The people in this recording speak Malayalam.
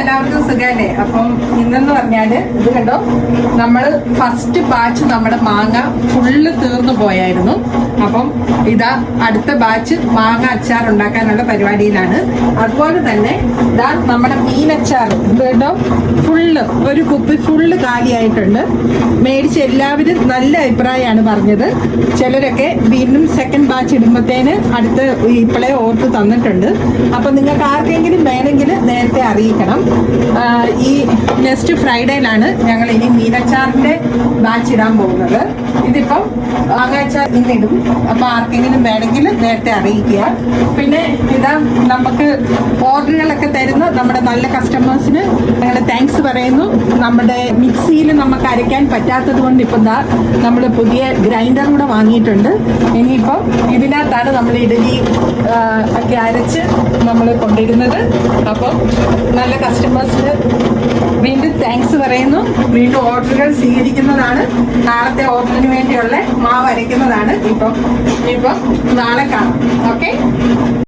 എല്ലാവർക്കും സുഖല്ലേ? അപ്പം ഇന്നെന്ന് പറഞ്ഞാല് ഇത് കണ്ടോ, നമ്മള് ഫസ്റ്റ് ബാച്ച് നമ്മുടെ മാങ്ങ ഫുള്ള് തീർന്നു പോയായിരുന്നു. അപ്പം ഇതാ അടുത്ത ബാച്ച് മാങ്ങ അച്ചാർ ഉണ്ടാക്കാനുള്ള പരിപാടിയിലാണ്. അതുപോലെ തന്നെ ഇതാ നമ്മുടെ മീനച്ചാർ ഇത് കേട്ടോ, ഫുള്ള് ഒരു കുപ്പി ഫുള്ള് കാലിയായിട്ടുണ്ട്. മേടിച്ച് എല്ലാവരും നല്ല അഭിപ്രായമാണ് പറഞ്ഞത്. ചിലരൊക്കെ വീണ്ടും സെക്കൻഡ് ബാച്ച് ഇടുമ്പത്തേന് അടുത്ത് ഇപ്പോഴേ ഓർത്ത് തന്നിട്ടുണ്ട്. അപ്പൊ നിങ്ങൾക്ക് ആർക്കെങ്കിലും വേണമെങ്കിൽ നേരത്തെ അറിയിക്കണം. ഈ നെക്സ്റ്റ് ഫ്രൈഡേയിലാണ് ഞങ്ങൾ ഇനി മീനച്ചാറിന്റെ ബാച്ച് ഇടാൻ പോകുന്നത്. ഇതിപ്പം മാങ്ങാച്ചാർ ഇന്നിടും. അപ്പൊ ആർക്കെങ്കിലും വേണമെങ്കിൽ നേരത്തെ അറിയിക്കുക. പിന്നെ ഇതാ നമുക്ക് ഓർഡറുകളൊക്കെ തരുന്ന നമ്മുടെ നല്ല കസ്റ്റമേഴ്സിന് ഞങ്ങൾ താങ്ക്സ് പറയുന്നു. നമ്മുടെ മിക്സിയിൽ നമുക്ക് അരയ്ക്കാൻ പറ്റാത്തത് കൊണ്ട് ഇപ്പം എന്താ നമ്മൾ പുതിയ ഗ്രൈൻഡർ കൂടെ വാങ്ങിയിട്ടുണ്ട്. ഇനിയിപ്പം ഇതിനകത്താണ് നമ്മൾ ഇഡലി ഒക്കെ അരച്ച് നമ്മൾ കൊണ്ടിരുന്നത്. അപ്പം നല്ല കസ്റ്റമേഴ്സിന് വീണ്ടും താങ്ക്സ് പറയുന്നു. വീണ്ടും ഓർഡറുകൾ സ്വീകരിക്കുന്നതാണ്. നാളത്തെ ഓർഡറിന് വേണ്ടിയുള്ള മാവ് അരയ്ക്കുന്നതാണ്. ഇപ്പം നാളെ കാണാം. ഓക്കെ.